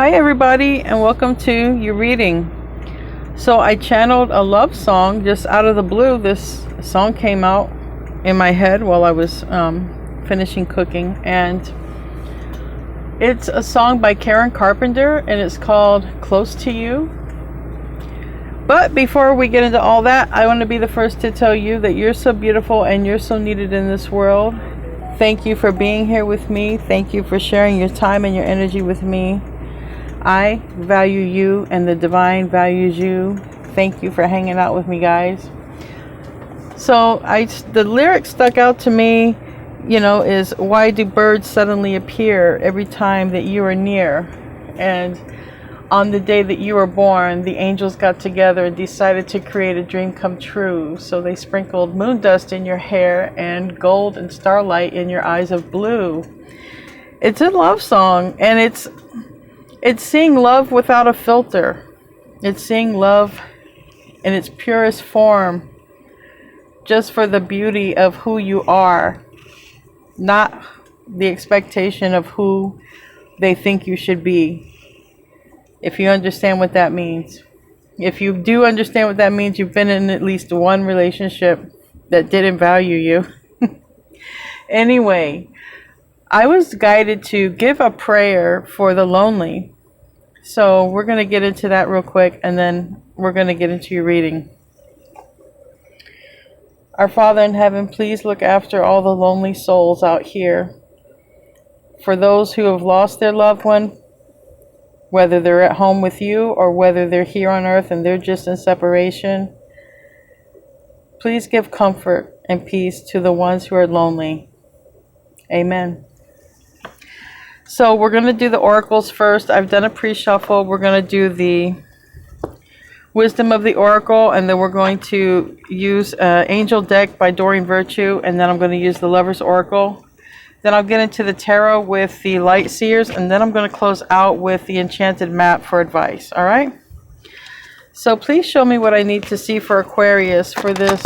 Hi everybody, and welcome to your reading. So I channeled a love song just out of the blue. This song came out in my head while I was finishing cooking, and it's a song by Carpenter, and it's called Close to You. But before we get into all that, I want to be the first to tell you that you're so beautiful and you're so needed in this world. Thank you for being here with me. Thank you for sharing your time and your energy with me. I value you and the divine values you. Thank you for hanging out with me, guys. So the lyric stuck out to me, is why do birds suddenly appear every time that you are near? And on the day that you were born, the angels got together and decided to create a dream come true. So they sprinkled moon dust in your hair and gold and starlight in your eyes of blue. It's a love song, and it's seeing love without a filter. It's seeing love in its purest form, just for the beauty of who you are, not the expectation of who they think you should be. If you understand what that means. If you do understand what that means, you've been in at least one relationship that didn't value you. Anyway, I was guided to give a prayer for the lonely. So we're going to get into that real quick, and then we're going to get into your reading. Our Father in heaven, please look after all the lonely souls out here. For those who have lost their loved one, whether they're at home with you or whether they're here on earth and they're just in separation, please give comfort and peace to the ones who are lonely. Amen. So we're going to do the oracles first. I've done a pre-shuffle. We're going to do the wisdom of the oracle, and then we're going to use Angel Deck by Doreen Virtue, and then I'm going to use the Lover's Oracle. Then I'll get into the tarot with the Light Seers, and then I'm going to close out with the Enchanted Map for advice. All right? So please show me what I need to see for Aquarius for this.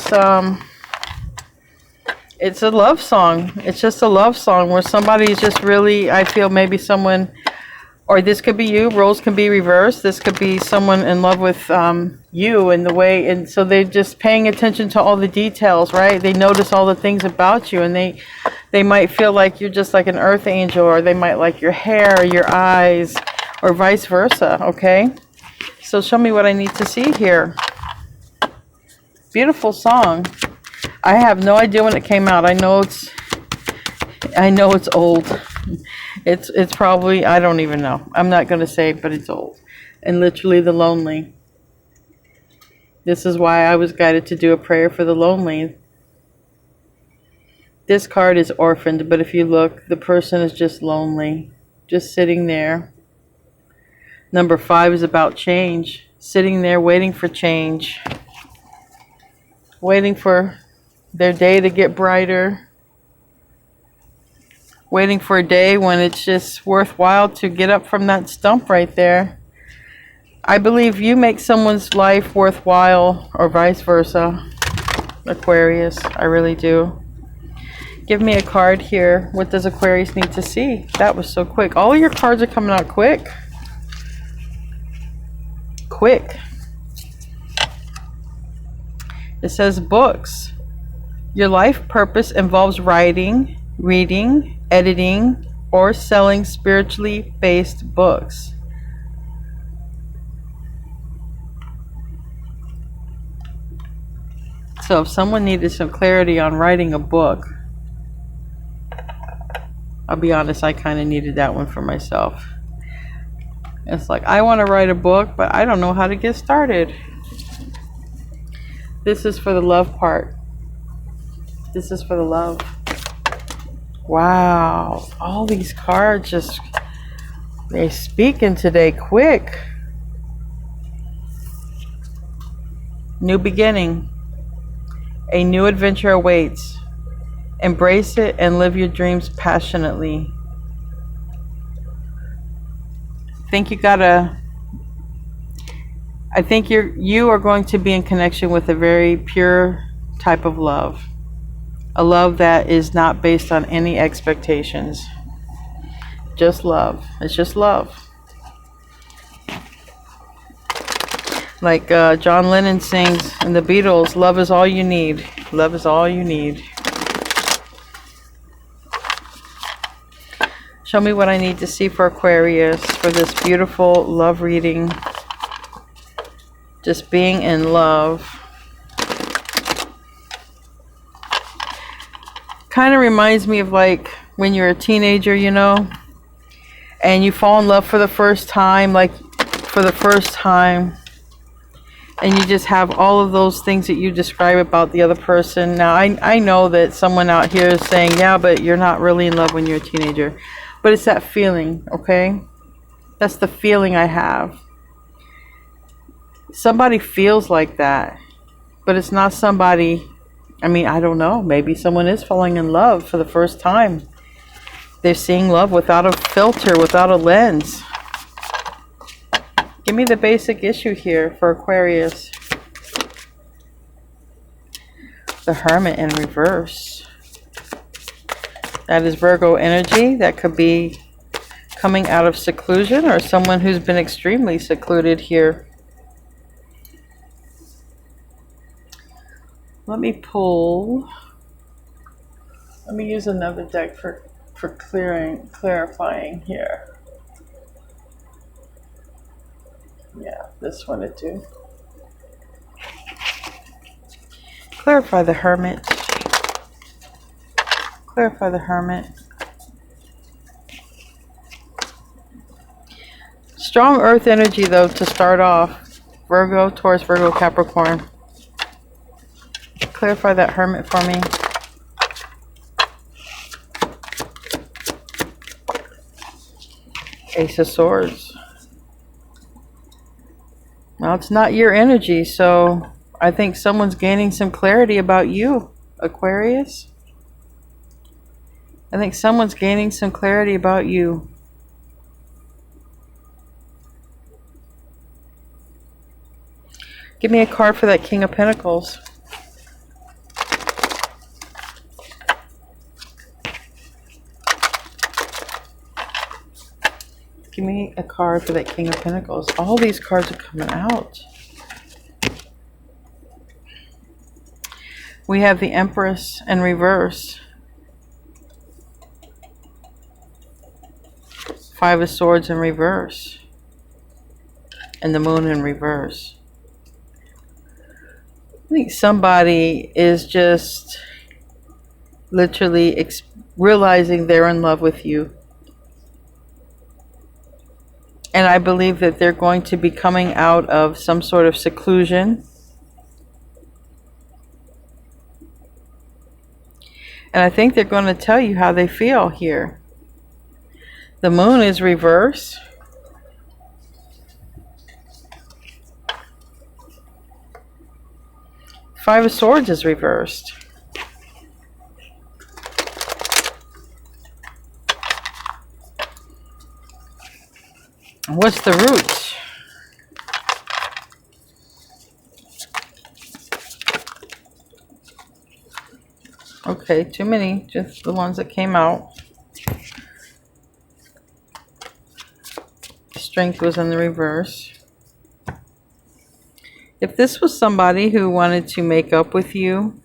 It's a love song. It's just a love song where somebody's just really, I feel maybe someone, or this could be you, roles can be reversed. This could be someone in love with you in the way, and so they're just paying attention to all the details, right? They notice all the things about you, and they might feel like you're just like an earth angel, or they might like your hair, your eyes, or vice versa, okay? So show me what I need to see here. Beautiful song. I have no idea when it came out. I know it's old. It's probably, I don't even know. I'm not going to say, but it's old. And literally the lonely. This is why I was guided to do a prayer for the lonely. This card is orphaned, but if you look, the person is just lonely, just sitting there. Number 5 is about change, sitting there waiting for change, waiting for their day to get brighter, waiting for a day when it's just worthwhile to get up from that stump right there. I believe you make someone's life worthwhile, or vice versa, Aquarius. I really do. Give me a card here. What does Aquarius need to see? That was so quick. All of your cards are coming out quick. Quick. It says books. Your life purpose involves writing, reading, editing, or selling spiritually based books. So if someone needed some clarity on writing a book, I'll be honest, I kind of needed that one for myself. It's like, I want to write a book, but I don't know how to get started. This is for the love part. This is for the love. Wow. All these cards just, they're speaking today quick. New beginning. A new adventure awaits. Embrace it and live your dreams passionately. I think you are going to be in connection with a very pure type of love. A love that is not based on any expectations. Just love. It's just love. Like John Lennon sings in the Beatles, love is all you need. Love is all you need. Show me what I need to see for Aquarius for this beautiful love reading. Just being in love. Kind of reminds me of like when you're a teenager, you know, and you fall in love for the first time, like for the first time. And you just have all of those things that you describe about the other person. Now, I know that someone out here is saying, yeah, but you're not really in love when you're a teenager. But it's that feeling, okay? That's the feeling I have. Somebody feels like that. But it's not somebody, I mean, I don't know. Maybe someone is falling in love for the first time. They're seeing love without a filter, without a lens. Give me the basic issue here for Aquarius. The Hermit in reverse. That is Virgo energy. That could be coming out of seclusion or someone who's been extremely secluded here. Let me pull. Let me use another deck for clarifying here. Yeah, this one to do. Clarify the Hermit. Clarify the Hermit. Strong earth energy though to start off. Virgo, Taurus, Virgo, Capricorn. Clarify that Hermit for me. Ace of Swords. Well, it's not your energy, so I think someone's gaining some clarity about you, Aquarius. I think someone's gaining some clarity about you. Give me a card for that King of Pentacles. Give me a card for that King of Pentacles. All these cards are coming out. We have the Empress in reverse. Five of Swords in reverse. And the Moon in reverse. I think somebody is just literally realizing they're in love with you. And I believe that they're going to be coming out of some sort of seclusion. And I think they're going to tell you how they feel here. The Moon is reversed. Five of Swords is reversed. What's the root? Okay, too many. Just the ones that came out. Strength was in the reverse. If this was somebody who wanted to make up with you,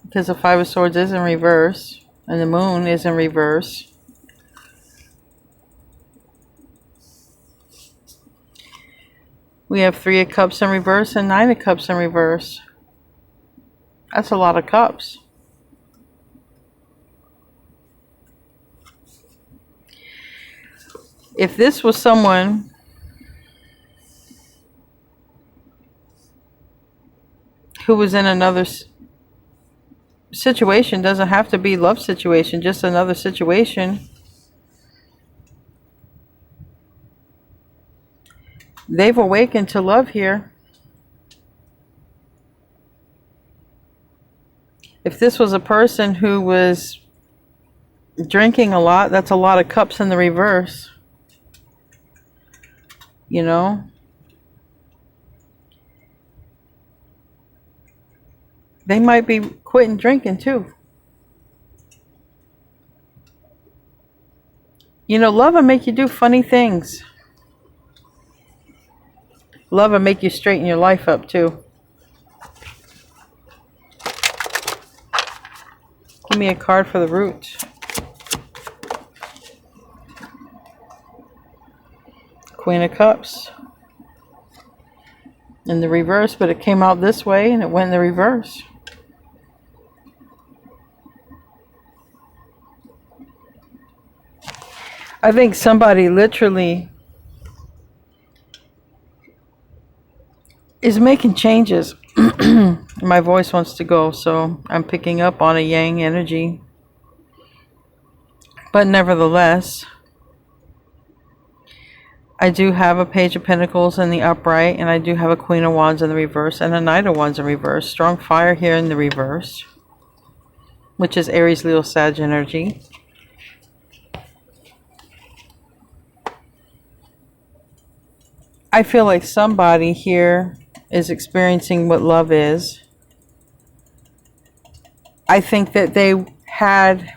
because the Five of Swords is in reverse, and the Moon is in reverse, we have Three of Cups in reverse and Nine of Cups in reverse. That's a lot of cups. If this was someone who was in another situation, doesn't have to be love situation, just another situation, they've awakened to love here. If this was a person who was drinking a lot, that's a lot of cups in the reverse. You know? They might be quitting drinking too. You know, love will make you do funny things. Love will make you straighten your life up too. Give me a card for the root. Queen of Cups. In the reverse, but it came out this way and it went in the reverse. I think somebody literally is making changes. My voice wants to go, so I'm picking up on a yang energy. But nevertheless, I do have a Page of Pentacles in the upright, and I do have a Queen of Wands in the reverse, and a Knight of Wands in reverse. Strong fire here in the reverse, which is Aries, Leo, Sag energy. I feel like somebody here is experiencing what love is. I think that they had...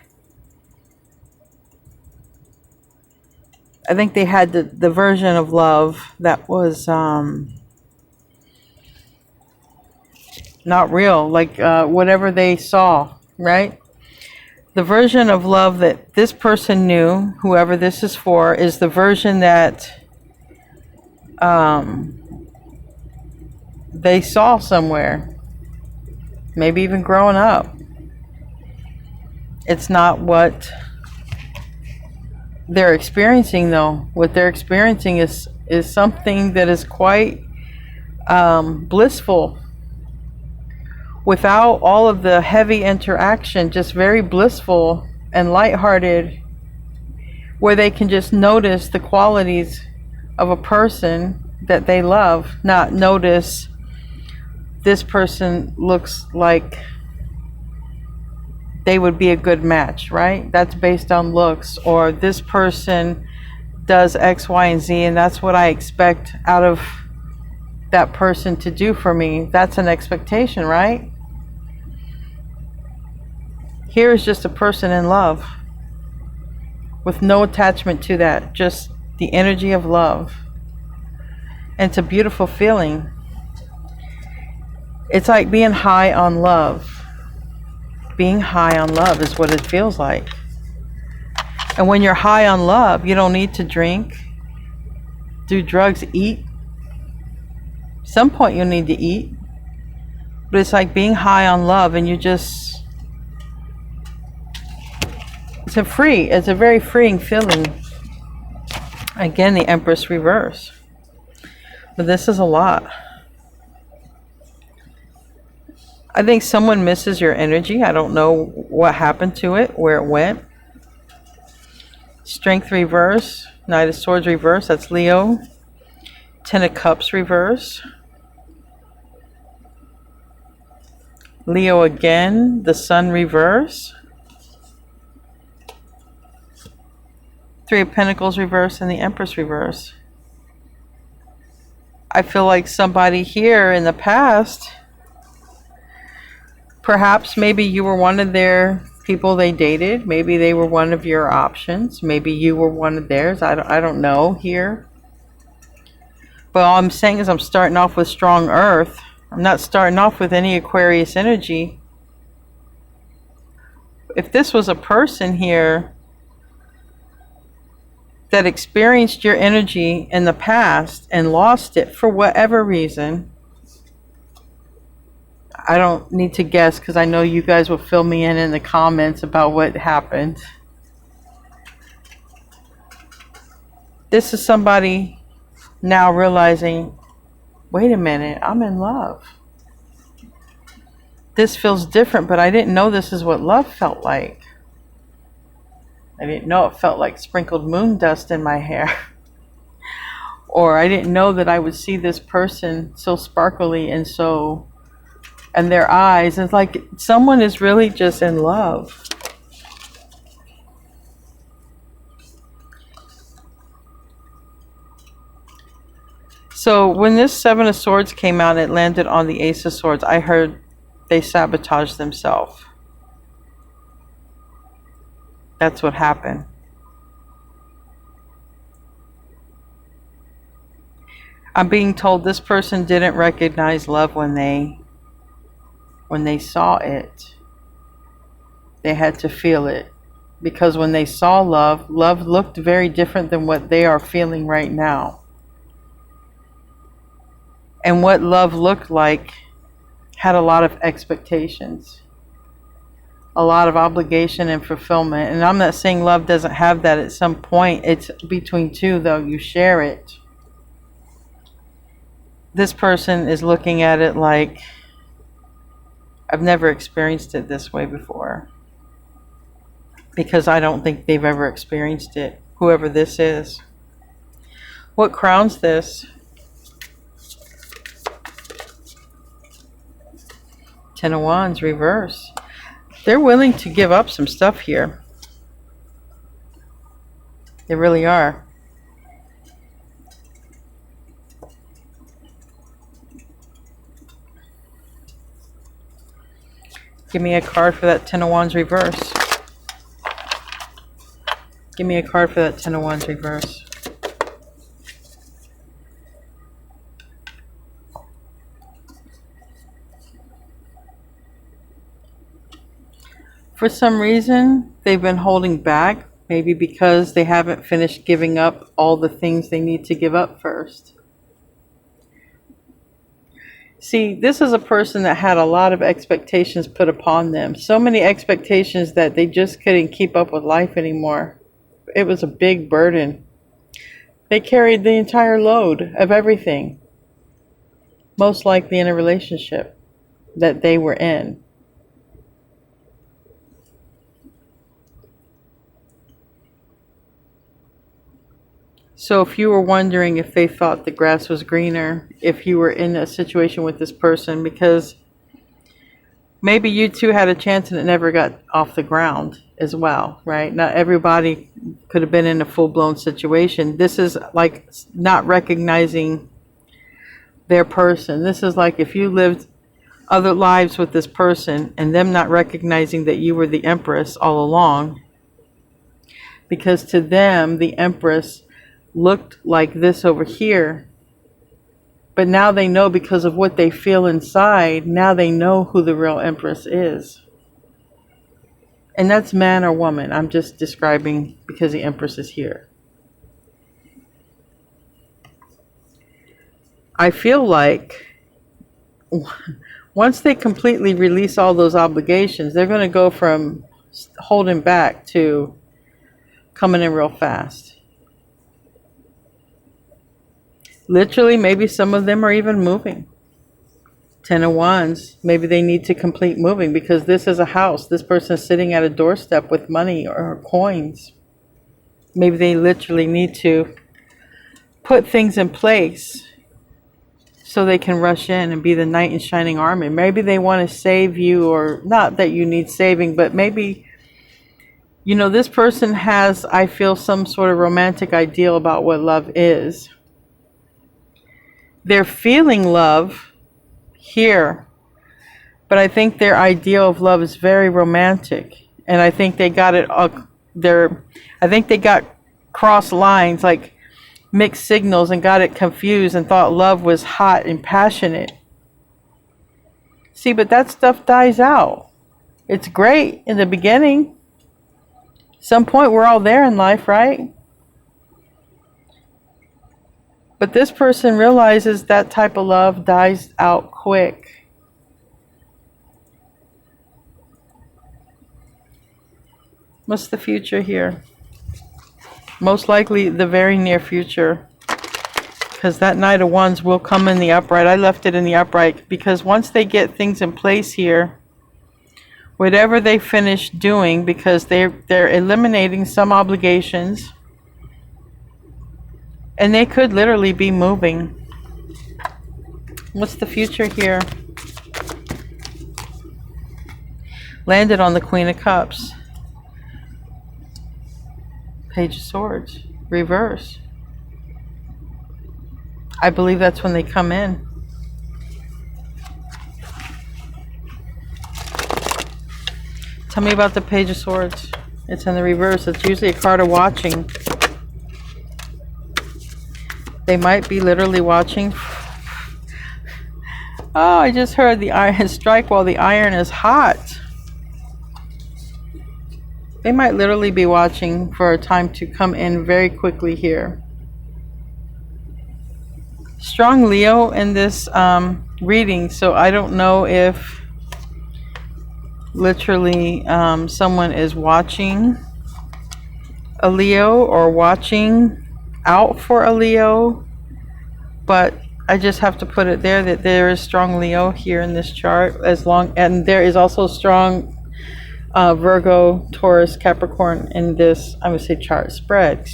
I think they had the version of love that was not real, like whatever they saw, right? The version of love that this person knew, whoever this is for, is the version that they saw somewhere, maybe even growing up. It's not what they're experiencing, though. What they're experiencing is something that is quite blissful, without all of the heavy interaction, just very blissful and lighthearted, where they can just notice the qualities of a person that they love, not notice this person looks like they would be a good match, right? That's based on looks. Or this person does X, Y, and Z, and that's what I expect out of that person to do for me. That's an expectation, right? Here is just a person in love with no attachment to that, just the energy of love. And it's a beautiful feeling. It's like being high on love. Being high on love is what it feels like. And when you're high on love, you don't need to drink, do drugs, eat. Some point you'll need to eat. But it's like being high on love, and you just... It's a very freeing feeling. Again, the Empress reverse. But this is a lot. I think someone misses your energy. I don't know what happened to it, where it went. Strength reverse. Knight of Swords reverse. That's Leo. Ten of Cups reverse. Leo again. The Sun reverse. Three of Pentacles reverse and the Empress reverse. I feel like somebody here in the past... Perhaps maybe you were one of their people they dated. Maybe they were one of your options. Maybe you were one of theirs. I don't know here. But all I'm saying is I'm starting off with strong earth. I'm not starting off with any Aquarius energy. If this was a person here that experienced your energy in the past and lost it for whatever reason... I don't need to guess, because I know you guys will fill me in the comments about what happened. This is somebody now realizing, wait a minute, I'm in love. This feels different, but I didn't know this is what love felt like. I didn't know it felt like sprinkled moon dust in my hair. Or I didn't know that I would see this person so sparkly and so... and their eyes. It's like someone is really just in love. So when this Seven of Swords came out, it landed on the Ace of Swords. I heard they sabotaged themselves. That's what happened. I'm being told this person didn't recognize love when they saw it. They had to feel it. Because when they saw love, love looked very different than what they are feeling right now. And what love looked like had a lot of expectations, a lot of obligation and fulfillment. And I'm not saying love doesn't have that at some point. It's between two, though. You share it. This person is looking at it like, I've never experienced it this way before. Because I don't think they've ever experienced it, whoever this is. What crowns this? Ten of Wands, reverse. They're willing to give up some stuff here. They really are. Give me a card for that Ten of Wands reverse. Give me a card for that Ten of Wands reverse. For some reason, they've been holding back. Maybe because they haven't finished giving up all the things they need to give up first. See, this is a person that had a lot of expectations put upon them. So many expectations that they just couldn't keep up with life anymore. It was a big burden. They carried the entire load of everything. Most likely in a relationship that they were in. So if you were wondering if they thought the grass was greener, if you were in a situation with this person, because maybe you two had a chance and it never got off the ground as well, right? Not everybody could have been in a full-blown situation. This is like not recognizing their person. This is like if you lived other lives with this person and them not recognizing that you were the Empress all along. Because to them, the Empress looked like this over here. But now they know because of what they feel inside. Now they know who the real Empress is. And that's man or woman. I'm just describing because the Empress is here. I feel like once they completely release all those obligations, they're going to go from holding back to coming in real fast. Literally, maybe some of them are even moving. Ten of Wands, maybe they need to complete moving because this is a house. This person is sitting at a doorstep with money or coins. Maybe they literally need to put things in place so they can rush in and be the knight in shining armor. Maybe they want to save you, or not that you need saving, but maybe, you know, this person has, I feel, some sort of romantic ideal about what love is. They're feeling love here, but I think their ideal of love is very romantic, and I think they got it. I think they got cross lines, like mixed signals, and got it confused and thought love was hot and passionate. See, but that stuff dies out. It's great in the beginning. Some point we're all there in life, right? But this person realizes that type of love dies out quick. What's the future here? Most likely the very near future. Because that Knight of Wands will come in the upright. I left it in the upright because once they get things in place here, whatever they finish doing, because they're eliminating some obligations. And they could literally be moving. What's the future here? Landed on the Queen of Cups. Page of Swords. Reverse. I believe that's when they come in. Tell me about the Page of Swords. It's in the reverse. It's usually a card of watching. They might be literally watching. Oh, I just heard the iron strike while the iron is hot. They might literally be watching for a time to come in very quickly here. Strong Leo in this reading, so I don't know if literally someone is watching a Leo or watching out for a Leo, but I just have to put it there that there is strong Leo here in this chart, and there is also strong Virgo, Taurus, Capricorn in this, I would say spread,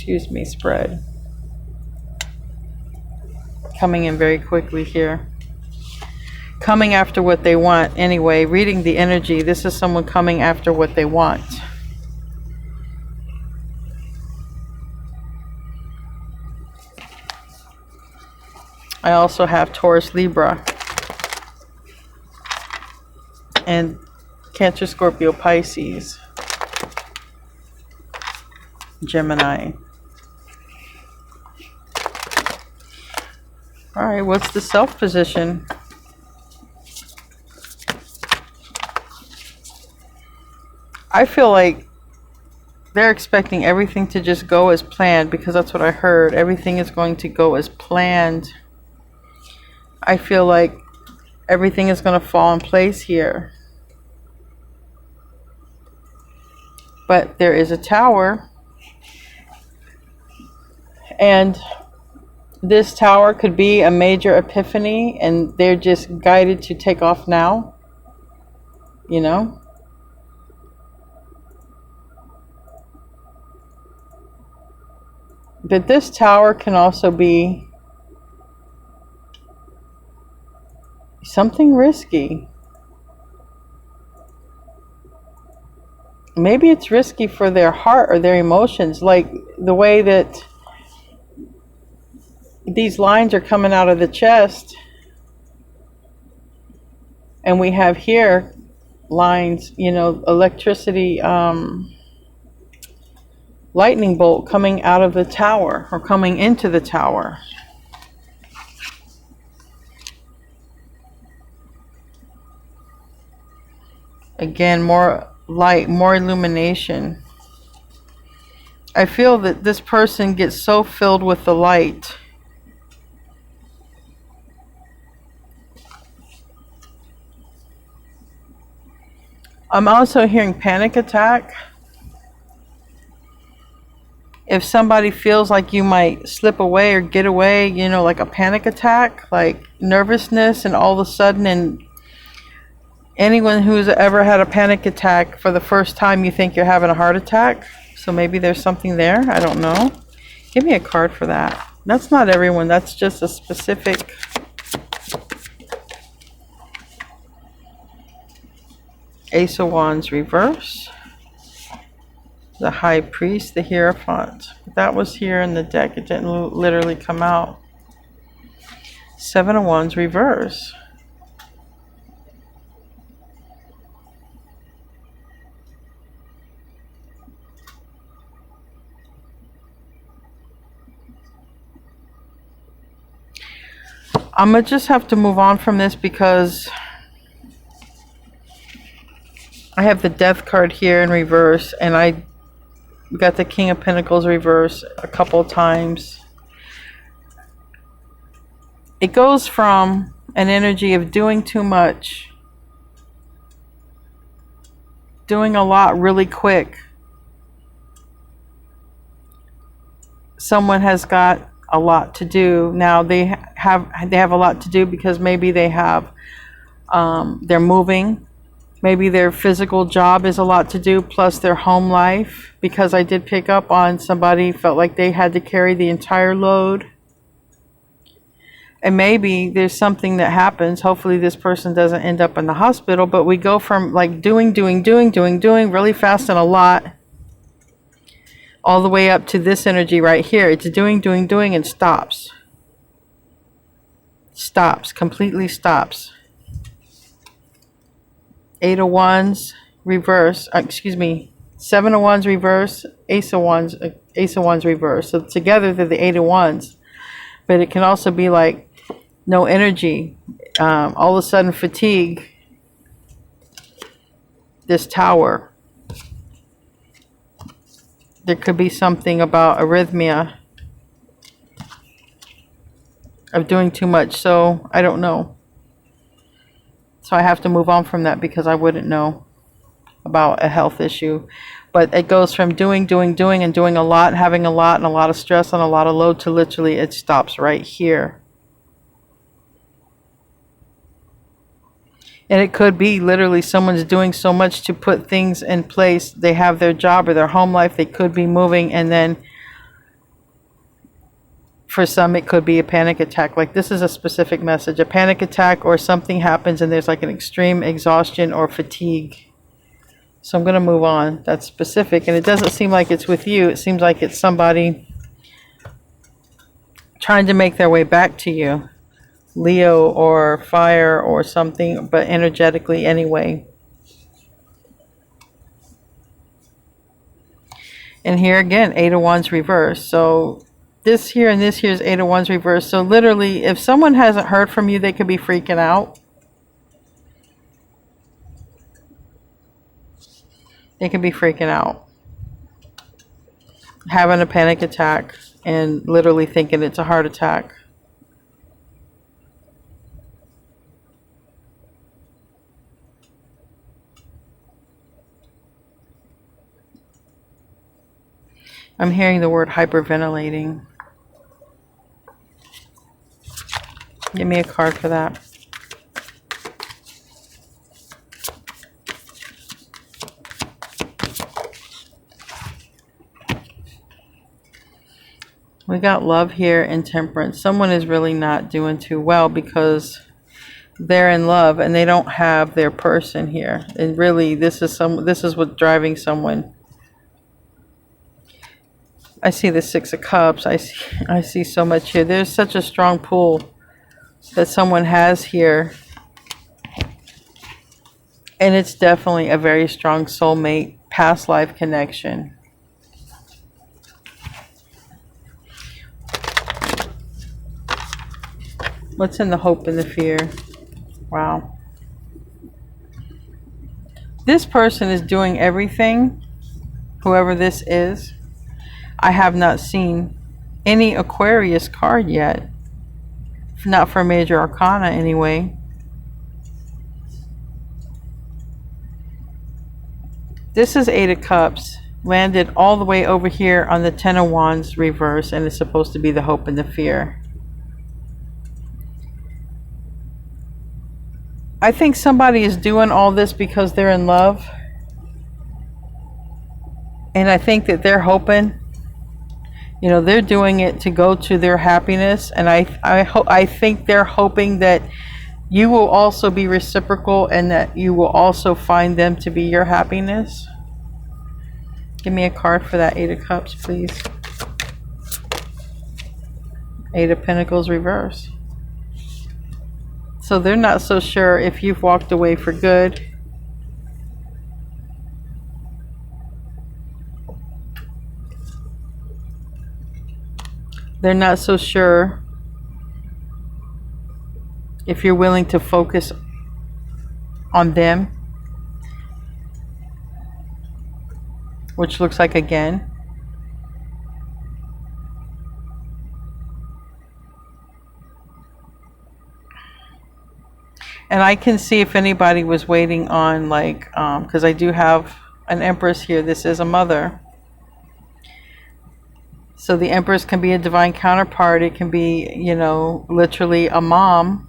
coming in very quickly here, coming after what they want. Anyway, reading the energy, this is someone coming after what they want. I also have Taurus, Libra, and Cancer, Scorpio, Pisces, Gemini. All right, what's the self position? I feel like they're expecting everything to just go as planned, because that's what I heard. Everything is going to go as planned. I feel like everything is going to fall in place here. But there is a tower, and this tower could be a major epiphany, and they're just guided to take off now, you know. But this tower can also be something risky. Maybe it's risky for their heart or their emotions, like the way that these lines are coming out of the chest, and we have here lines, you know, electricity, lightning bolt coming out of the tower or coming into the tower. Again, more light, more illumination. I feel that this person gets so filled with the light. I'm also hearing panic attack. If somebody feels like you might slip away or get away, you know, like a panic attack, like nervousness, and all of a sudden, and anyone who's ever had a panic attack for the first time, you think you're having a heart attack. So maybe there's something there. I don't know. Give me a card for that. That's not everyone. That's just a specific. Ace of Wands reverse. The High Priest, the Hierophant. That was here in the deck. It didn't literally come out. Seven of Wands reverse. I'm going to just have to move on from this because I have the Death card here in reverse, and I got the King of Pentacles reverse a couple of times. It goes from an energy of doing too much, doing a lot really quick. Someone has got a lot to do. Now they have a lot to do because maybe they have they're moving. Maybe their physical job is a lot to do, plus their home life, because I did pick up on somebody felt like they had to carry the entire load. And maybe there's something that happens. Hopefully this person doesn't end up in the hospital, but we go from like doing really fast and a lot, all the way up to this energy right here. It's doing and stops. Stops, completely stops. Eight of Wands reverse, Seven of Wands reverse, Ace of Wands reverse. So together they're the Eight of Wands. But it can also be like no energy, all of a sudden fatigue. This Tower. There could be something about arrhythmia of doing too much. So I don't know. So I have to move on from that because I wouldn't know about a health issue. But it goes from doing, and doing a lot, having a lot, and a lot of stress and a lot of load to literally it stops right here. And it could be literally someone's doing so much to put things in place. They have their job or their home life. They could be moving, and then for some it could be a panic attack. Like this is a specific message. A panic attack, or something happens and there's like an extreme exhaustion or fatigue. So I'm going to move on. That's specific. And it doesn't seem like it's with you. It seems like it's somebody trying to make their way back to you. Leo or fire or something, but energetically anyway. And here again, 8 of Wands reversed. So this here and this here is 8 of Wands reversed. So literally, if someone hasn't heard from you, they could be freaking out. They could be freaking out, having a panic attack, and literally thinking it's a heart attack. I'm hearing the word hyperventilating. Give me a card for that. We got love here and temperance. Someone is really not doing too well because they're in love and they don't have their person here. And really, this is what's driving someone. I see the 6 of Cups. I see so much here. There's such a strong pull that someone has here. And it's definitely a very strong soulmate, past life connection. What's in the hope and the fear? Wow. This person is doing everything, whoever this is. I have not seen any Aquarius card yet. Not for major arcana anyway. This is 8 of Cups. Landed all the way over here on the 10 of Wands reverse, and it's supposed to be the hope and the fear. I think somebody is doing all this because they're in love. And I think that they're hoping, you know, they're doing it to go to their happiness. And I think they're hoping that you will also be reciprocal and that you will also find them to be your happiness. Give me a card for that 8 of Cups, please. 8 of Pentacles reverse. So they're not so sure if you've walked away for good. They're not so sure if you're willing to focus on them, which looks like again. And I can see if anybody was waiting on, like, because I do have an Empress here. This is a mother. So the Empress can be a divine counterpart. It can be, you know, literally a mom.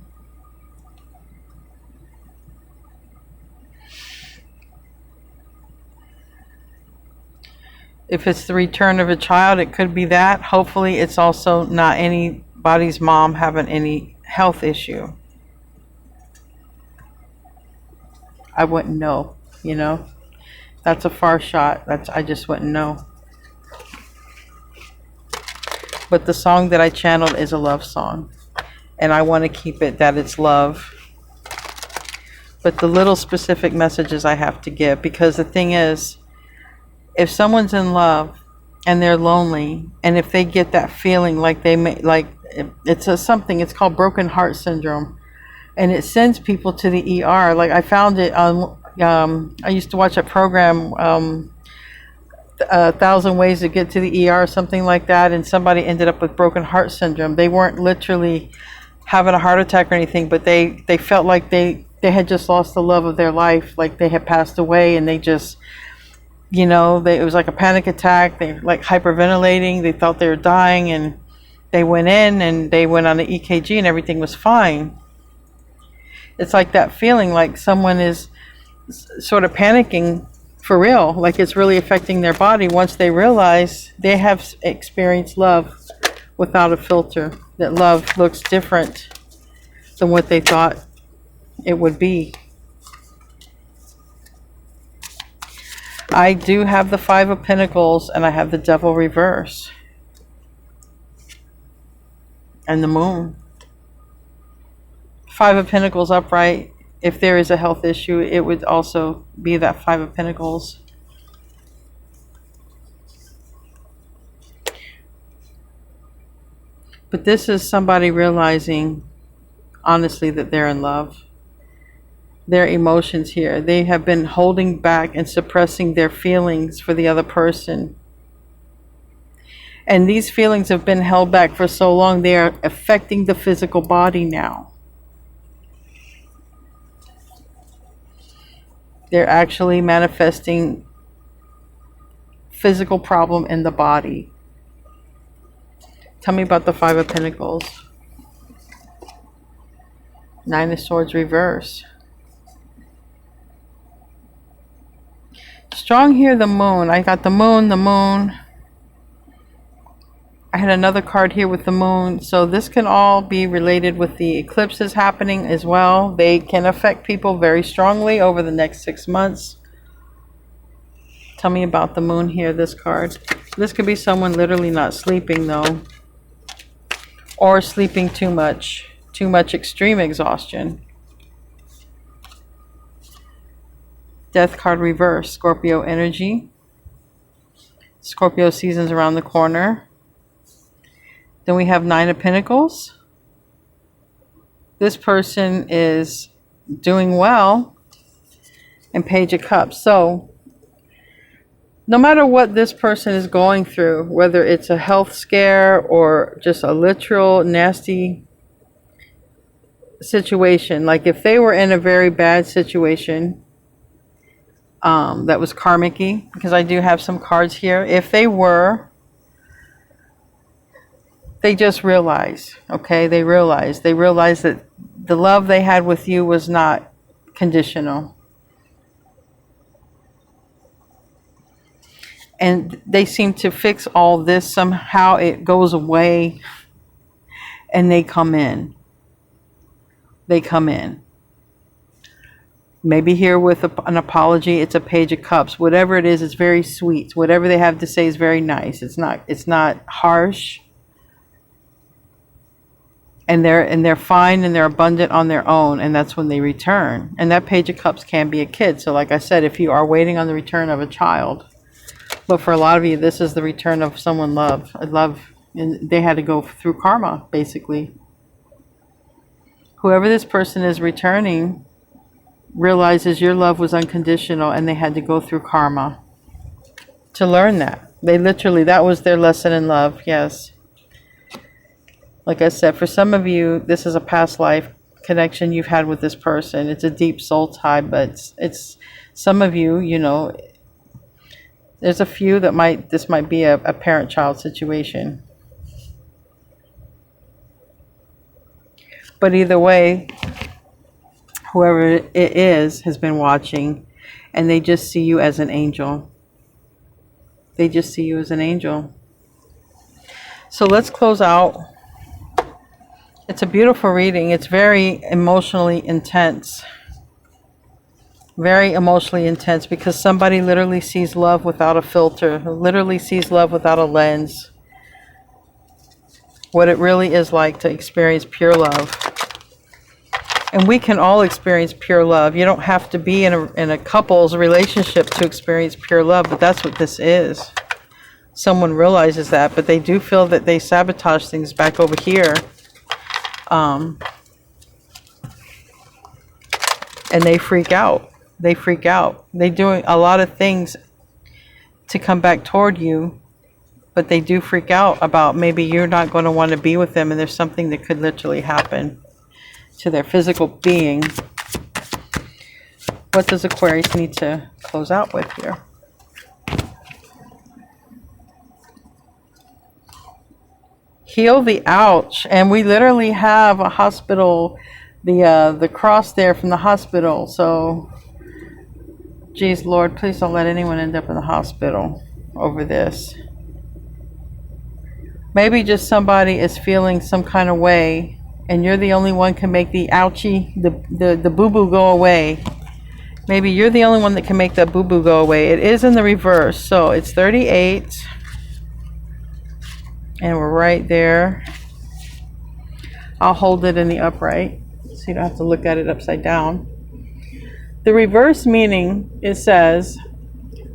If it's the return of a child, it could be that. Hopefully it's also not anybody's mom having any health issue. I wouldn't know, you know. That's a far shot. I just wouldn't know. But the song that I channeled is a love song. And I want to keep it that it's love. But the little specific messages I have to give. Because the thing is, if someone's in love and they're lonely, and if they get that feeling like they may, like it's a something. It's called broken heart syndrome, and it sends people to the ER. Like I found it on. I used to watch a program, 1,000 Ways to Get to the ER, something like that, and somebody ended up with broken heart syndrome. They weren't literally having a heart attack or anything, but they felt like they had just lost the love of their life, like they had passed away, and they just, you know, it was like a panic attack. They like hyperventilating. They thought they were dying, and they went in and they went on the EKG and everything was fine. It's like that feeling like someone is sort of panicking for real, like it's really affecting their body once they realize they have experienced love without a filter, that love looks different than what they thought it would be. I do have the Five of Pentacles, and I have the Devil reverse and the Moon. Five of Pentacles upright. If there is a health issue, it would also be that Five of Pentacles. But this is somebody realizing, honestly, that they're in love. Their emotions here. They have been holding back and suppressing their feelings for the other person. And these feelings have been held back for so long, they are affecting the physical body now. They're actually manifesting physical problem in the body. Tell me about the Five of Pentacles. Nine of Swords reverse. Strong here, the Moon. I got the Moon, the Moon. I had another card here with the Moon. So this can all be related with the eclipses happening as well. They can affect people very strongly over the next 6 months. Tell me about the Moon here, this card. This could be someone literally not sleeping though. Or sleeping too much. Too much extreme exhaustion. Death card reverse. Scorpio energy. Scorpio season's around the corner. Then we have Nine of Pentacles. This person is doing well. And Page of Cups. So, no matter what this person is going through, whether it's a health scare or just a literal nasty situation, like if they were in a very bad situation that was karmic-y, because I do have some cards here. If they were, they just realize, okay, they realize that the love they had with you was not conditional. And they seem to fix all this. Somehow it goes away and they come in. They come in. Maybe here with an apology. It's a Page of Cups. Whatever it is, it's very sweet. Whatever they have to say is very nice. It's not harsh. And they're fine and they're abundant on their own, and that's when they return. And that Page of Cups can be a kid. So like I said, if you are waiting on the return of a child, but for a lot of you, this is the return of someone and they had to go through karma, basically. Whoever this person is returning realizes your love was unconditional, and they had to go through karma to learn that. That was their lesson in love, yes. Like I said, for some of you, this is a past life connection you've had with this person. It's a deep soul tie, but it's some of you, you know, there's a few that this might be a parent-child situation. But either way, whoever it is has been watching, and they just see you as an angel. They just see you as an angel. So let's close out. It's a beautiful reading. It's very emotionally intense. Very emotionally intense, because somebody literally sees love without a filter, literally sees love without a lens. What it really is like to experience pure love. And we can all experience pure love. You don't have to be in a couple's relationship to experience pure love, but that's what this is. someone realizes that, but they do feel that they sabotage things back over here. And they freak out. They freak out. They're doing a lot of things to come back toward you, but they do freak out about maybe you're not going to want to be with them, and there's something that could literally happen to their physical being. What does Aquarius need to close out with here? Heal the ouch. And we literally have a hospital, the cross there from the hospital. So, geez, Lord, please don't let anyone end up in the hospital over this. Maybe just somebody is feeling some kind of way, and you're the only one can make the ouchie, the boo-boo go away. Maybe you're the only one that can make that boo-boo go away. It is in the reverse, so it's 38. And we're right there. I'll hold it in the upright, so you don't have to look at it upside down. The reverse meaning, it says,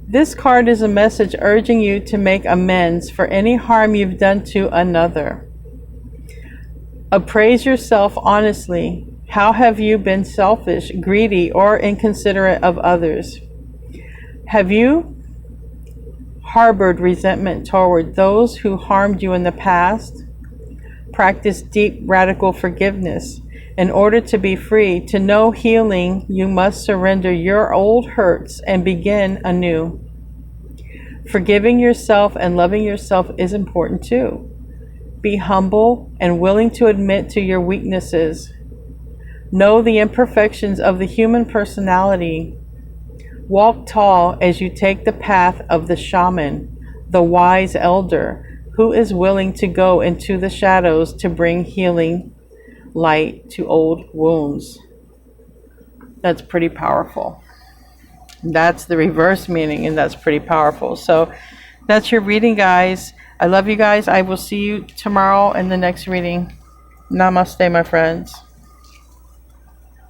this card is a message urging you to make amends for any harm you've done to another. Appraise yourself honestly. How have you been selfish, greedy, or inconsiderate of others? Have you harbored resentment toward those who harmed you in the past? Practice deep, radical forgiveness. In order to be free, to know healing, you must surrender your old hurts and begin anew. Forgiving yourself and loving yourself is important too. Be humble and willing to admit to your weaknesses. Know the imperfections of the human personality. Walk tall as you take the path of the shaman, the wise elder, who is willing to go into the shadows to bring healing light to old wounds. That's pretty powerful. That's the reverse meaning, and that's pretty powerful. So that's your reading, guys. I love you guys. I will see you tomorrow in the next reading. Namaste, my friends.